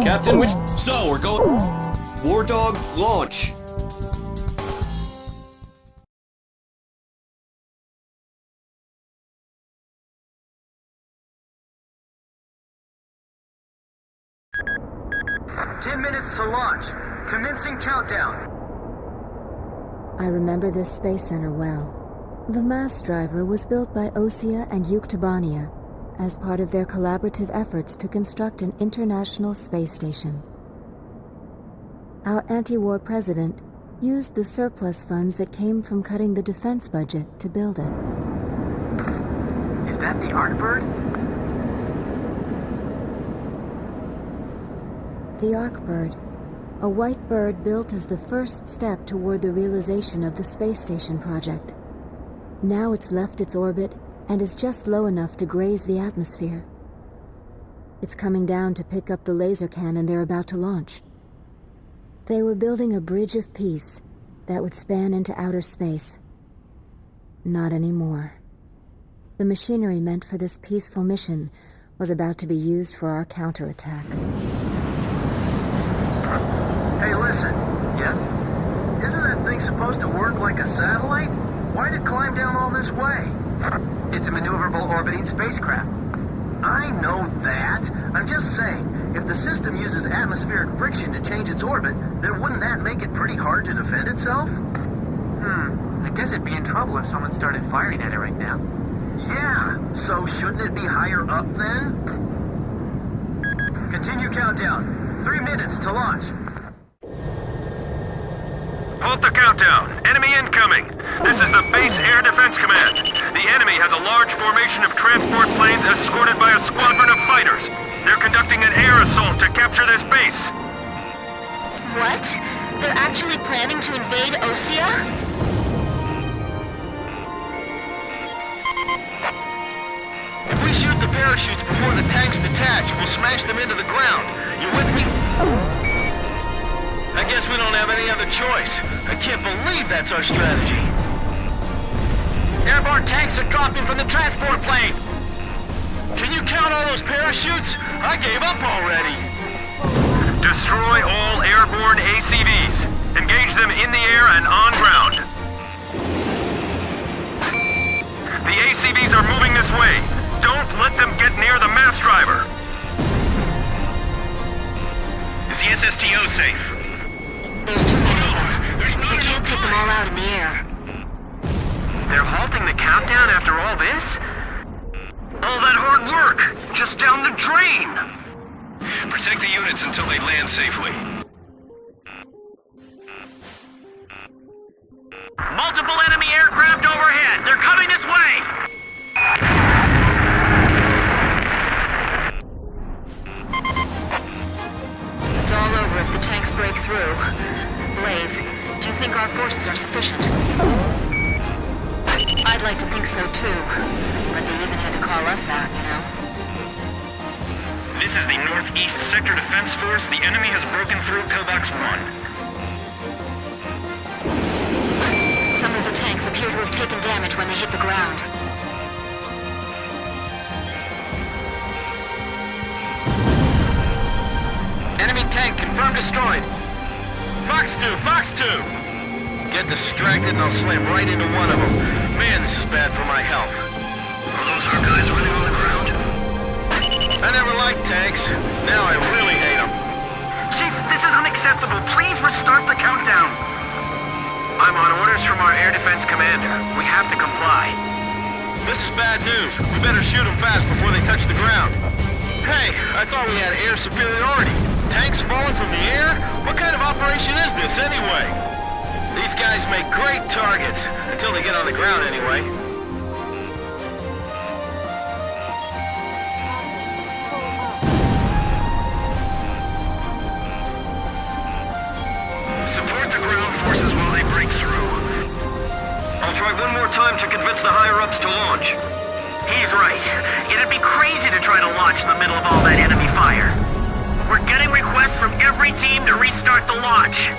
Captain, which... So, we're going... War Dog, launch! Minutes to launch. Commencing countdown. I remember this space center well. The mass driver was built by Osea and Yuktobania as part of their collaborative efforts to construct an international space station. Our anti-war president used the surplus funds that came from cutting the defense budget to build it. Is that the Arkbird? The Arkbird, a white bird built as the first step toward the realization of the space station project. Now it's left its orbit and is just low enough to graze the atmosphere. It's coming down to pick up the laser cannon they're about to launch. They were building a bridge of peace that would span into outer space. Not anymore. The machinery meant for this peaceful mission was about to be used for our counterattack. Hey, listen. Yes? Isn't that thing supposed to work like a satellite? Why'd it climb down all this way? It's a maneuverable orbiting spacecraft. I know that. I'm just saying, if the system uses atmospheric friction to change its orbit, then wouldn't that make it pretty hard to defend itself? I guess it'd be in trouble if someone started firing at it right now. Yeah, so shouldn't it be higher up then? Continue countdown. 3 minutes to launch. Halt the countdown. Enemy incoming. This is the Base Air Defense Command. The enemy has a large formation of transport planes escorted by a squadron of fighters. They're conducting an air assault to capture this base. What? They're actually planning to invade Osea? If we shoot the parachutes before the tanks detach, we'll smash them into the ground. You with me? I guess we don't have any other choice. I can't believe that's our strategy. Airborne tanks are dropping from the transport plane. Can you count all those parachutes? I gave up already. Destroy all airborne ACVs. Engage them in the air and on ground. The ACVs are moving this way. Don't let them get near the mass driver. Is the SSTO safe? There's too many of them. We can't take them all out in the air. They're halting the countdown after all this? All that hard work, just down the drain! Protect the units until they land safely. Multiple enemy aircraft overhead! They're coming this way! It's all over if the tanks break through. Blaze, do you think our forces are sufficient? I'd like to think so too. But they even had to call us out, you know. This is the Northeast Sector Defense Force. The enemy has broken through Pillbox 1. Some of the tanks appear to have taken damage when they hit the ground. Enemy tank confirmed destroyed. Fox 2! Fox 2! Get distracted and I'll slam right into one of them. Man, this is bad for my health. Are those our guys running on the ground? I never liked tanks. Now I really hate them. Chief, this is unacceptable. Please restart the countdown. I'm on orders from our air defense commander. We have to comply. This is bad news. We better shoot them fast before they touch the ground. Hey, I thought we had air superiority. Tanks falling from the air? What kind of operation is this anyway? These guys make great targets. Until they get on the ground anyway. Support the ground forces while they break through. I'll try one more time to convince the higher-ups to launch. He's right. It'd be crazy to try to launch in the middle of all that enemy fire. We're getting requests from every start the launch.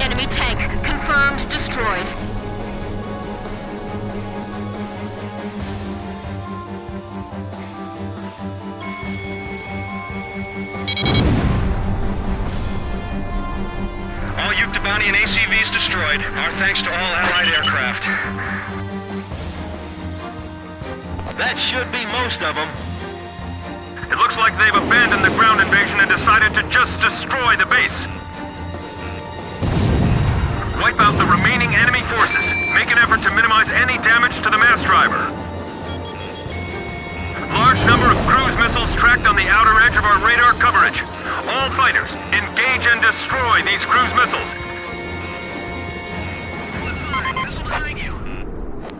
Enemy tank confirmed destroyed. All Yuktobanian ACVs destroyed. Our thanks to all Allied aircraft. That should be most of them. It looks like they've abandoned the ground invasion and decided to just destroy the base. Wipe out the remaining enemy forces. Make an effort to minimize any damage to the mass driver. Large number of cruise missiles tracked on the outer edge of our radar coverage. All fighters, engage and destroy these cruise missiles. Missile behind you.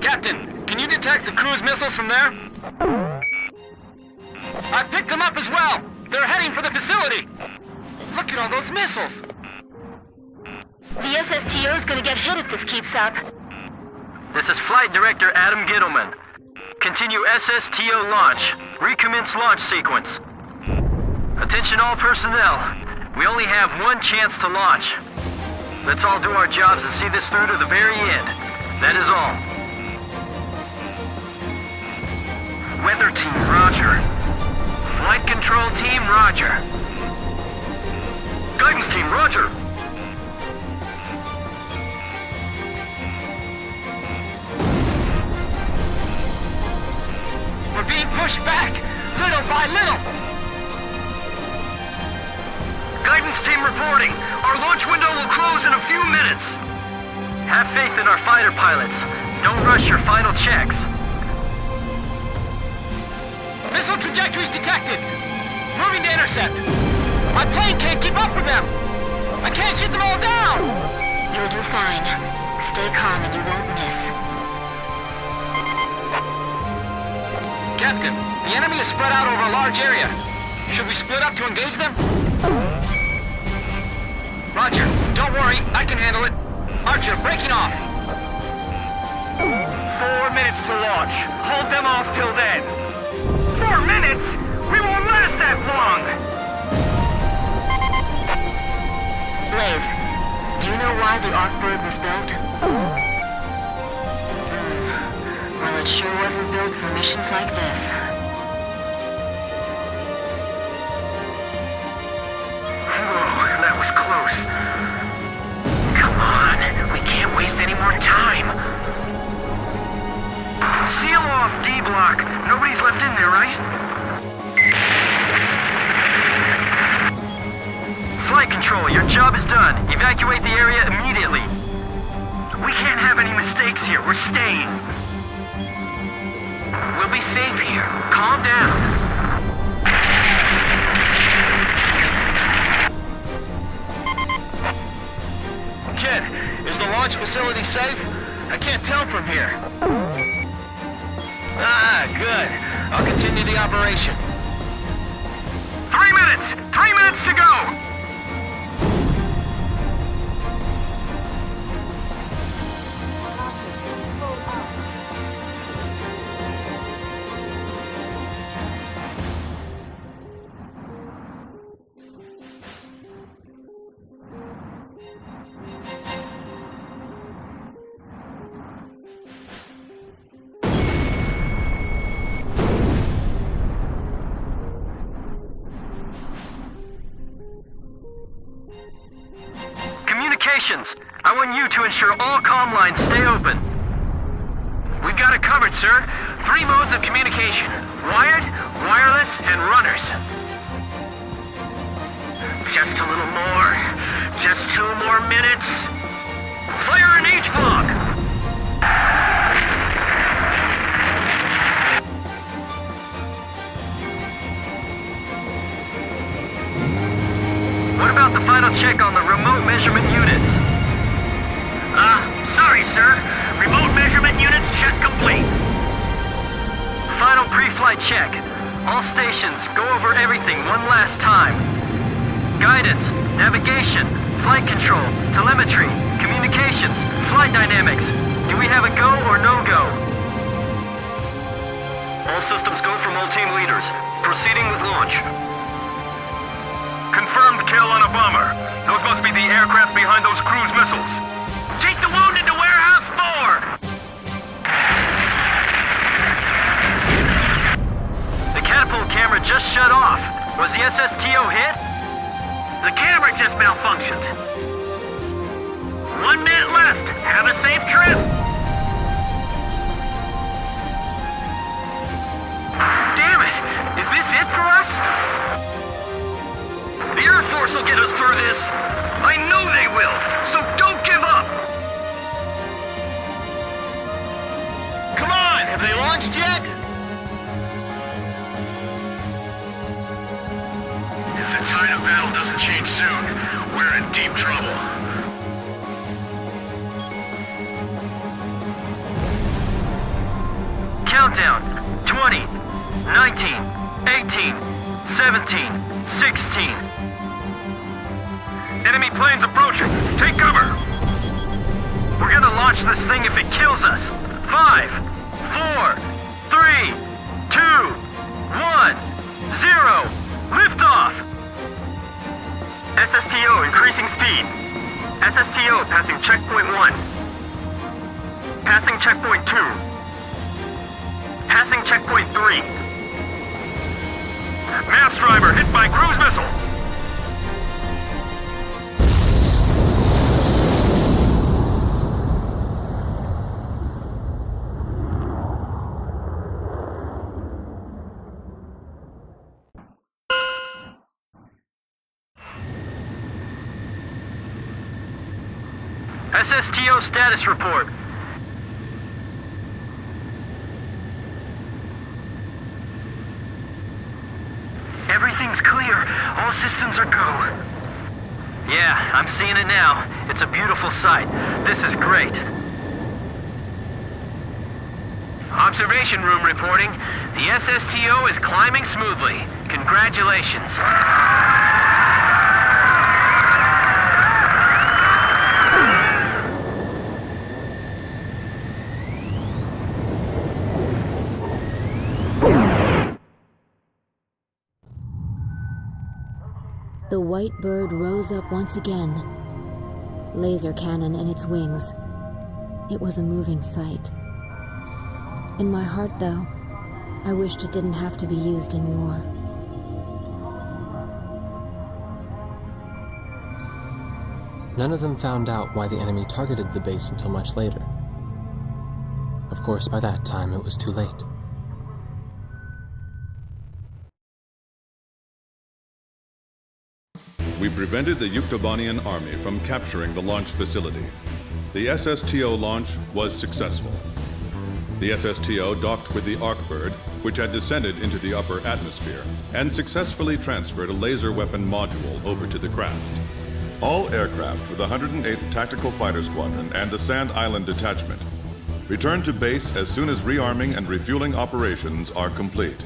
Captain, can you detect the cruise missiles from there? I picked them up as well. They're heading for the facility. Look at all those missiles. The SSTO is gonna get hit if this keeps up. This is Flight Director Adam Gittleman. Continue SSTO launch. Recommence launch sequence. Attention all personnel. We only have one chance to launch. Let's all do our jobs and see this through to the very end. That is all. Weather team, roger. Flight control team, roger. Guidance team, roger. We're being pushed back, little by little. Guidance team reporting. Our launch window will close in a few minutes. Have faith in our fighter pilots. Don't rush your final checks. Missile trajectories detected. Moving to intercept. My plane can't keep up with them. I can't shoot them all down. You'll do fine. Stay calm and you won't miss. Captain, the enemy is spread out over a large area. Should we split up to engage them? Roger. Don't worry, I can handle it. Archer, breaking off. 4 minutes to launch. Hold them off till then. 4 minutes? We won't last that long! Blaze, do you know why the Arcbird was built? Well, it sure wasn't built for missions like this. Whoa, that was close. Come on, we can't waste any more time. Seal off D-block. Nobody's left in there, right? Flight control, your job is done. Evacuate the area immediately. We can't have any mistakes here. We're staying. We'll be safe here. Calm down. Kid, is the launch facility safe? I can't tell from here. Ah, good. I'll continue the operation. 3 minutes! 3 minutes to go! Communications. I want you to ensure all comm lines stay open. We've got it covered, sir. 3 modes of communication. Wired, wireless, and runners. Just a little more. Just 2 more minutes. Fire in each block! What about the final check on the remote measurement units? Sorry, sir. Remote measurement units check complete. Final pre-flight check. All stations, go over everything one last time. Guidance, navigation, flight control, telemetry, communications, flight dynamics. Do we have a go or no-go? All systems go from all team leaders. Proceeding with launch. confirmed kill on a bomber. Those must be the aircraft behind those cruise missiles. Take the wounded to Warehouse 4! The catapult camera just shut off. Was the SSTO hit? The camera just malfunctioned. 1 minute left. Have a safe trip. Damn it! Is this it for us? The Air Force will get us through this. I know they will, so don't give up. Come on, have they launched yet? If the tide of battle doesn't change soon, we're in deep trouble. Countdown. 20, 19, 18, 17, 16. Enemy planes approaching. Take cover. We're gonna launch this thing if it kills us. 5, 4, 3, 2, 1, 0. Liftoff! SSTO increasing speed. SSTO passing checkpoint 1. Passing checkpoint 2. Passing checkpoint 3. Mass driver hit by cruise missile. SSTO status report. Everything's clear. All systems are go. Yeah, I'm seeing it now. It's a beautiful sight. This is great. Observation room reporting. The SSTO is climbing smoothly. Congratulations. The white bird rose up once again, laser cannon in its wings. It was a moving sight. In my heart, though, I wished it didn't have to be used in war. None of them found out why the enemy targeted the base until much later. Of course, by that time, it was too late. We prevented the Yuktobanian army from capturing the launch facility. The SSTO launch was successful. The SSTO docked with the Arkbird, which had descended into the upper atmosphere, and successfully transferred a laser weapon module over to the craft. All aircraft with the 108th Tactical Fighter Squadron and the Sand Island Detachment return to base as soon as rearming and refueling operations are complete.